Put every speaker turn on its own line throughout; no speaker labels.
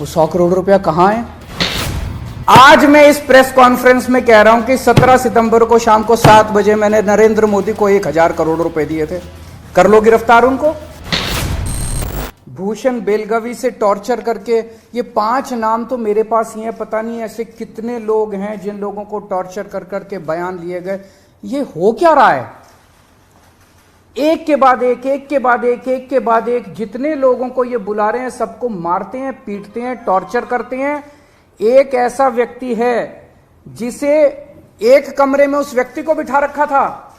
वो 100 करोड़ रुपया कहां है? आज मैं इस प्रेस कॉन्फ्रेंस में कह रहा हूं कि 17 सितंबर को शाम को 7 बजे मैंने नरेंद्र मोदी को 1000 करोड़ रुपए दिए थे। कर लो गिरफ्तार उनको। भूषण बेलगवी से टॉर्चर करके, ये 5 नाम तो मेरे पास ही है, पता नहीं ऐसे कितने लोग हैं जिन लोगों को टॉर्चर कर करके बयान लिए गए। ये हो क्या रहा है? एक के बाद एक, एक के बाद एक, एक के बाद एक, जितने लोगों को ये बुला रहे हैं सबको मारते हैं, पीटते हैं, टॉर्चर करते हैं। एक ऐसा व्यक्ति है जिसे एक कमरे में उस व्यक्ति को बिठा रखा था,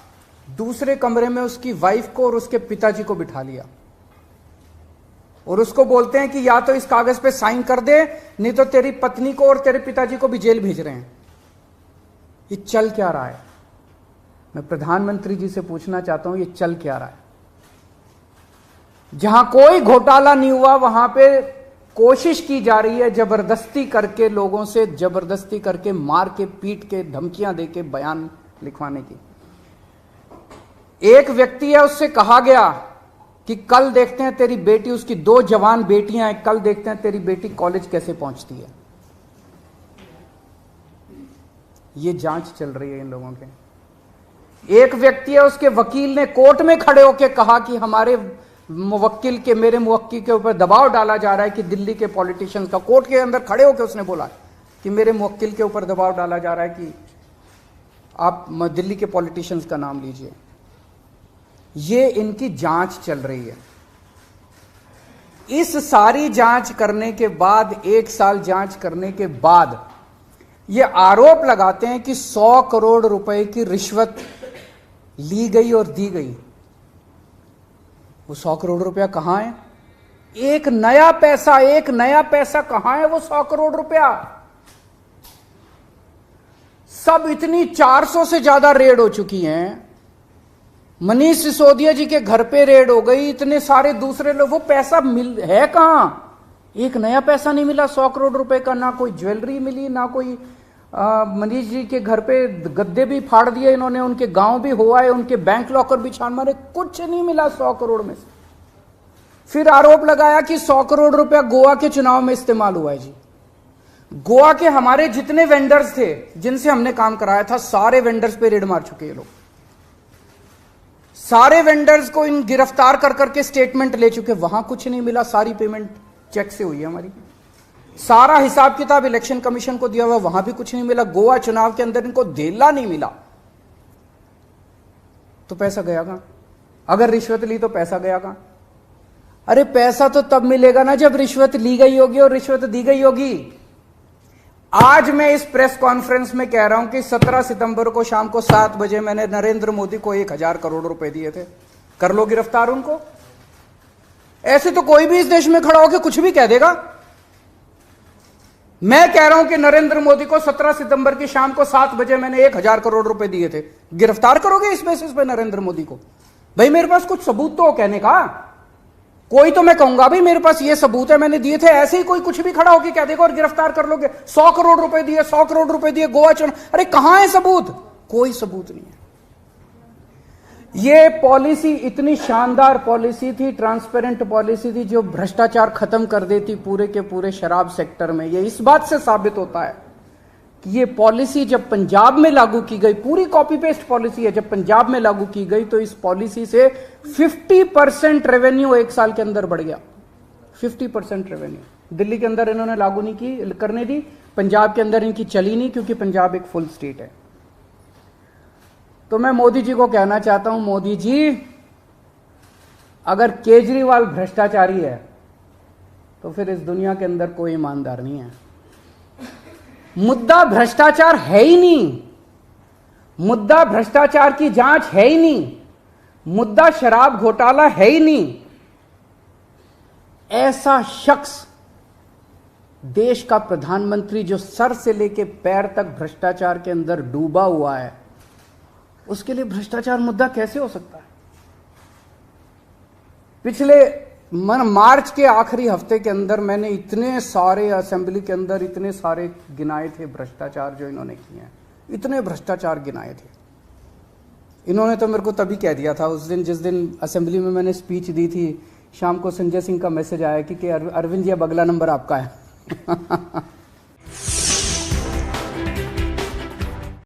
दूसरे कमरे में उसकी वाइफ को और उसके पिताजी को बिठा लिया और उसको बोलते हैं कि या तो इस कागज पे साइन कर दे, नहीं तो तेरी पत्नी को और तेरे पिताजी को भी जेल भेज रहे हैं। ये चल क्या रहा है? मैं प्रधानमंत्री जी से पूछना चाहता हूं, ये चल क्या रहा है? जहां कोई घोटाला नहीं हुआ वहां पे कोशिश की जा रही है जबरदस्ती करके, लोगों से जबरदस्ती करके, मार के, पीट के, धमकियां देके बयान लिखवाने की। एक व्यक्ति है, उससे कहा गया कि कल देखते हैं तेरी बेटी, उसकी 2 जवान बेटियां हैं, कल देखते हैं तेरी बेटी कॉलेज कैसे पहुंचती है। ये जांच चल रही है इन लोगों के। एक व्यक्ति है, उसके वकील ने कोर्ट में खड़े होकर कहा कि हमारे मुवक्किल के, मेरे मुवक्किल के ऊपर दबाव डाला जा रहा है कि दिल्ली के पॉलिटिशियंस का, कोर्ट के अंदर खड़े होकर उसने बोला कि मेरे मुवक्किल के ऊपर दबाव डाला जा रहा है कि आप दिल्ली के पॉलिटिशियंस का नाम लीजिए। ये इनकी जांच चल रही है। इस सारी जांच करने के बाद, 1 साल जांच करने के बाद, ये आरोप लगाते हैं कि 100 करोड़ रुपए की रिश्वत ली गई और दी गई। वो 100 करोड़ रुपया कहां है? एक नया पैसा कहां है? वो 100 करोड़ रुपया सब इतनी 400 से ज्यादा रेड हो चुकी हैं। मनीष सिसोदिया जी के घर पे रेड हो गई, इतने सारे दूसरे लोग, वो पैसा है कहां? एक नया पैसा नहीं मिला 100 करोड़ रुपए का। ना कोई ज्वेलरी मिली, ना कोई मनीष जी के घर पे गद्दे भी फाड़ दिए इन्होंने, उनके गांव भी हुआ है, उनके बैंक लॉकर भी छान मारे, कुछ नहीं मिला 100 करोड़ में से। फिर आरोप लगाया कि 100 करोड़ रुपया गोवा के चुनाव में इस्तेमाल हुआ है। जी, गोवा के हमारे जितने वेंडर्स थे जिनसे हमने काम कराया था, सारे वेंडर्स पे रेड मार चुके ये लोग। सारे वेंडर्स को इन गिरफ्तार कर करके स्टेटमेंट ले चुके, वहां कुछ नहीं मिला, सारी पेमेंट चेक से हुई है हमारी। सारा हिसाब किताब इलेक्शन कमीशन को दिया हुआ, वहां भी कुछ नहीं मिला। गोवा चुनाव के अंदर इनको धेला नहीं मिला, तो पैसा गया कहां? अगर रिश्वत ली तो पैसा गया कहां? अरे पैसा तो तब मिलेगा ना जब रिश्वत ली गई होगी और रिश्वत दी गई होगी। आज मैं इस प्रेस कॉन्फ्रेंस में कह रहा हूं कि 17 सितंबर को शाम को 7 बजे मैंने नरेंद्र मोदी को 1000 करोड़ रुपए दिए थे। कर लो गिरफ्तार उनको। ऐसे तो कोई भी इस देश में खड़ा होकर कुछ भी कह देगा। मैं कह रहा हूं कि नरेंद्र मोदी को 17 सितंबर की शाम को 7 बजे मैंने 1000 करोड़ रुपए दिए थे। गिरफ्तार करोगे इस बेसिस पे नरेंद्र मोदी को? भाई मेरे पास कुछ सबूत तो हो कहने का। कोई तो मैं कहूंगा भाई मेरे पास ये सबूत है, मैंने दिए थे। ऐसे ही कोई कुछ भी खड़ा होकर कह देगा और गिरफ्तार कर लोगे। 100 करोड़ रुपए दिए, 100 करोड़ रुपए दिए गोवा चुनाव। अरे कहां है सबूत? कोई सबूत नहीं है। ये पॉलिसी इतनी शानदार पॉलिसी थी, ट्रांसपेरेंट पॉलिसी थी, जो भ्रष्टाचार खत्म कर देती पूरे के पूरे शराब सेक्टर में। ये इस बात से साबित होता है कि ये पॉलिसी जब पंजाब में लागू की गई, पूरी कॉपी पेस्ट पॉलिसी है, जब पंजाब में लागू की गई तो इस पॉलिसी से 50% रेवेन्यू 1 साल के अंदर बढ़ गया। 50% रेवेन्यू दिल्ली के अंदर इन्होंने लागू नहीं की, करने दी। पंजाब के अंदर इनकी चली नहीं, क्योंकि पंजाब एक फुल स्टेट है। तो मैं मोदी जी को कहना चाहता हूं, मोदी जी अगर केजरीवाल भ्रष्टाचारी है तो फिर इस दुनिया के अंदर कोई ईमानदार नहीं है। मुद्दा भ्रष्टाचार है ही नहीं, मुद्दा भ्रष्टाचार की जांच है ही नहीं, मुद्दा शराब घोटाला है ही नहीं। ऐसा शख्स, देश का प्रधानमंत्री जो सर से लेकर पैर तक भ्रष्टाचार के अंदर डूबा हुआ है, उसके लिए भ्रष्टाचार मुद्दा कैसे हो सकता है? पिछले मार्च के आखिरी हफ्ते के अंदर मैंने इतने सारे असेंबली के अंदर इतने सारे गिनाए थे भ्रष्टाचार जो इन्होंने किए हैं, इतने भ्रष्टाचार गिनाए थे। इन्होंने तो मेरे को तभी कह दिया था उस दिन, जिस दिन असेंबली में मैंने स्पीच दी थी, शाम को संजय सिंह का मैसेज आया कि अरविंद जी अब अगला नंबर आपका है।